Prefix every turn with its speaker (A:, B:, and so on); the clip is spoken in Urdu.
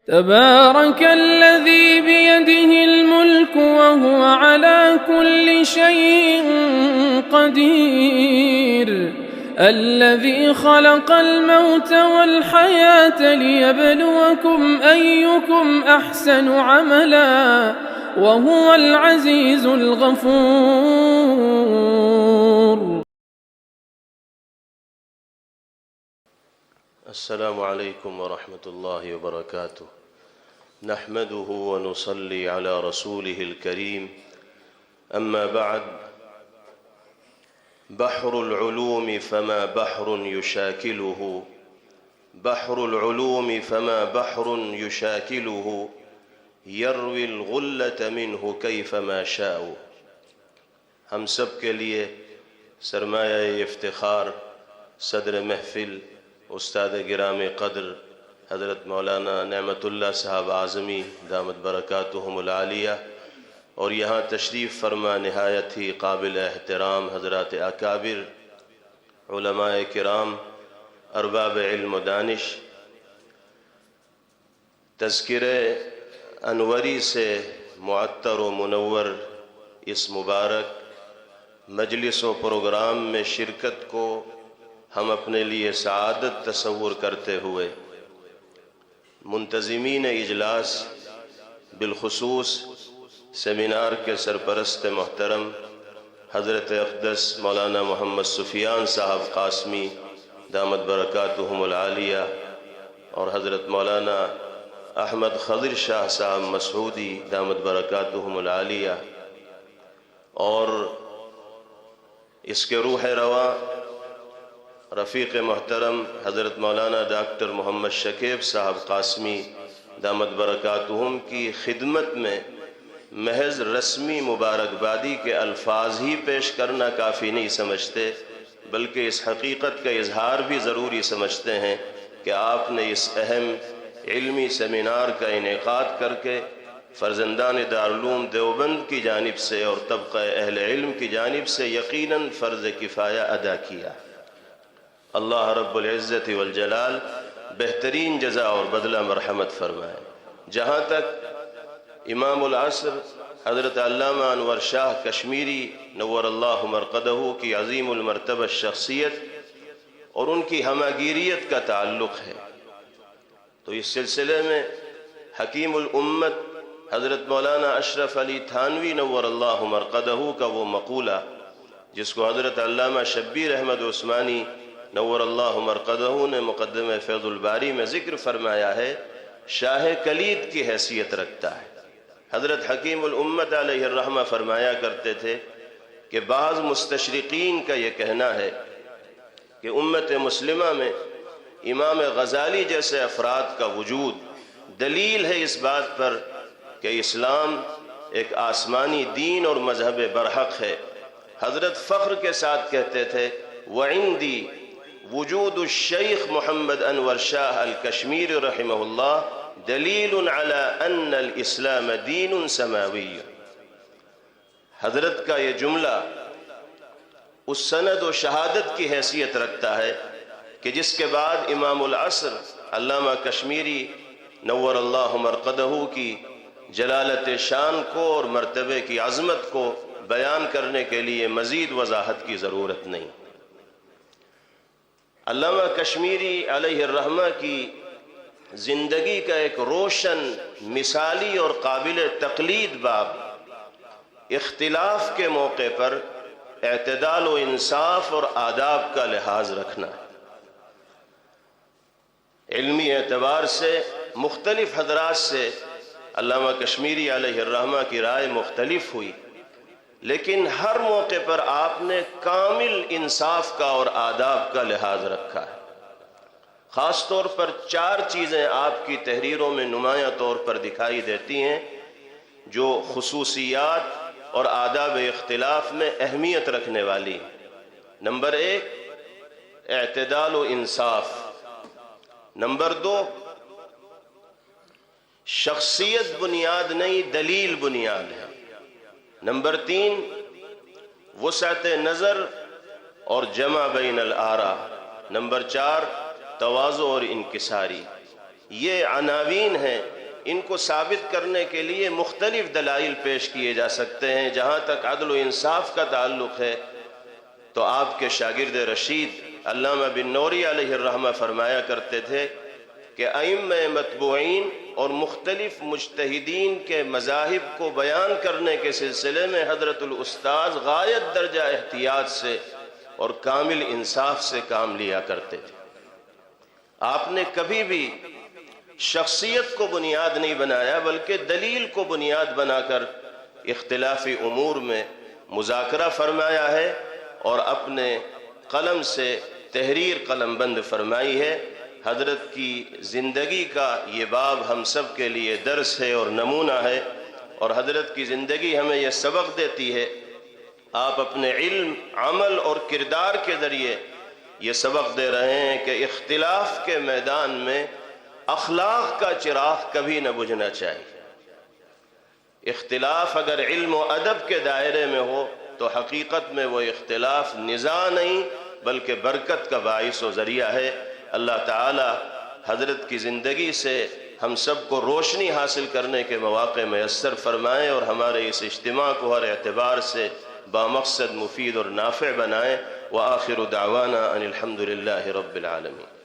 A: تبارك الذي بيده الملك وهو على كل شيء قدير الذي خلق الموت والحياة ليبلوكم أيكم أحسن عملا وهو العزيز الغفور.
B: السلام عليكم ورحمة الله وبركاته. نحمده ونصلي على رسوله الكريم. أما بعد، بحر العلوم فما بحر يشاكله، بحر العلوم فما بحر يشاكله، يروي الغلة منه كيفما شاء. ہم سب کے لیے سرمایہ افتخار صدر محفل استاد گرام قدر حضرت مولانا نعمت اللہ صاحب اعظمی دامت برکاتہم العالیہ، اور یہاں تشریف فرما نہایت ہی قابل احترام حضرات اکابر علماء کرام ارباب علم و دانش، تذکرہ انوری سے معطر و منور اس مبارک مجلس و پروگرام میں شرکت کو ہم اپنے لیے سعادت تصور کرتے ہوئے منتظمین اجلاس، بالخصوص سیمینار کے سرپرست محترم حضرت اقدس مولانا محمد سفیان صاحب قاسمی دامت برکاتہم العالیہ، اور حضرت مولانا احمد خضر شاہ صاحب مسعودی دامت برکاتہم العالیہ، اور اس کے روح رواں رفیق محترم حضرت مولانا ڈاکٹر محمد شکیب صاحب قاسمی دامت برکاتہم کی خدمت میں محض رسمی مبارکبادی کے الفاظ ہی پیش کرنا کافی نہیں سمجھتے، بلکہ اس حقیقت کا اظہار بھی ضروری سمجھتے ہیں کہ آپ نے اس اہم علمی سیمینار کا انعقاد کر کے فرزندان دارالعلوم دیوبند کی جانب سے اور طبقہ اہل علم کی جانب سے یقیناً فرض کفایہ ادا کیا۔ اللہ رب العزت والجلال بہترین جزا اور بدلہ مرحمت فرمائے۔ جہاں تک امام العصر حضرت علامہ انور شاہ کشمیری نور اللہ مرقدہ کی عظیم المرتبہ شخصیت اور ان کی ہماگیریت کا تعلق ہے، تو اس سلسلے میں حکیم الامت حضرت مولانا اشرف علی تھانوی نور اللہ مرقدہ کا وہ مقولہ جس کو حضرت علامہ شبیر احمد عثمانی نور اللہ مرقدہ نے مقدمہ فیض الباری میں ذکر فرمایا ہے، شاہ کلید کی حیثیت رکھتا ہے۔ حضرت حکیم الامت علیہ الرحمہ فرمایا کرتے تھے کہ بعض مستشرقین کا یہ کہنا ہے کہ امت مسلمہ میں امام غزالی جیسے افراد کا وجود دلیل ہے اس بات پر کہ اسلام ایک آسمانی دین اور مذہب برحق ہے۔ حضرت فخر کے ساتھ کہتے تھے وعندی وجود الشیخ محمد انور شاہ الکشمیری رحمہ اللہ دلیل علی ان الاسلام دین سماوی۔ حضرت کا یہ جملہ اس سند و شہادت کی حیثیت رکھتا ہے کہ جس کے بعد امام العصر علامہ کشمیری نور اللہ مرقدہ کی جلالت شان کو اور مرتبے کی عظمت کو بیان کرنے کے لیے مزید وضاحت کی ضرورت نہیں۔ علامہ کشمیری علیہ الرحمہ کی زندگی کا ایک روشن مثالی اور قابل تقلید باب اختلاف کے موقع پر اعتدال و انصاف اور آداب کا لحاظ رکھنا ہے۔ علمی اعتبار سے مختلف حضرات سے علامہ کشمیری علیہ الرحمہ کی رائے مختلف ہوئی، لیکن ہر موقع پر آپ نے کامل انصاف کا اور آداب کا لحاظ رکھا ہے۔ خاص طور پر 4 چیزیں آپ کی تحریروں میں نمایاں طور پر دکھائی دیتی ہیں جو خصوصیات اور آداب اختلاف میں اہمیت رکھنے والی ہیں۔ نمبر 1 اعتدال و انصاف، نمبر 2 شخصیت بنیاد نہیں دلیل بنیاد ہے، نمبر 3 وسعت نظر اور جمع بین الآراء، نمبر 4 تواضع اور انکساری۔ یہ عناوین ہیں، ان کو ثابت کرنے کے لیے مختلف دلائل پیش کیے جا سکتے ہیں۔ جہاں تک عدل و انصاف کا تعلق ہے تو آپ کے شاگرد رشید علامہ بن نوری علیہ الرحمہ فرمایا کرتے تھے کہ ائمہ متبوعین اور مختلف مجتہدین کے مذاہب کو بیان کرنے کے سلسلے میں حضرت الاستاذ غایت درجہ احتیاط سے اور کامل انصاف سے کام لیا کرتے تھے۔ آپ نے کبھی بھی شخصیت کو بنیاد نہیں بنایا، بلکہ دلیل کو بنیاد بنا کر اختلافی امور میں مذاکرہ فرمایا ہے اور اپنے قلم سے تحریر قلم بند فرمائی ہے۔ حضرت کی زندگی کا یہ باب ہم سب کے لیے درس ہے اور نمونہ ہے، اور حضرت کی زندگی ہمیں یہ سبق دیتی ہے۔ آپ اپنے علم، عمل اور کردار کے ذریعے یہ سبق دے رہے ہیں کہ اختلاف کے میدان میں اخلاق کا چراغ کبھی نہ بجھنا چاہیے۔ اختلاف اگر علم و ادب کے دائرے میں ہو تو حقیقت میں وہ اختلاف نزاع نہیں بلکہ برکت کا باعث و ذریعہ ہے۔ اللہ تعالی حضرت کی زندگی سے ہم سب کو روشنی حاصل کرنے کے مواقع میسر فرمائیں اور ہمارے اس اجتماع کو ہر اعتبار سے بامقصد مفید اور نافع بنائیں۔ وآخر دعوانا ان الحمد للہ رب العالمین۔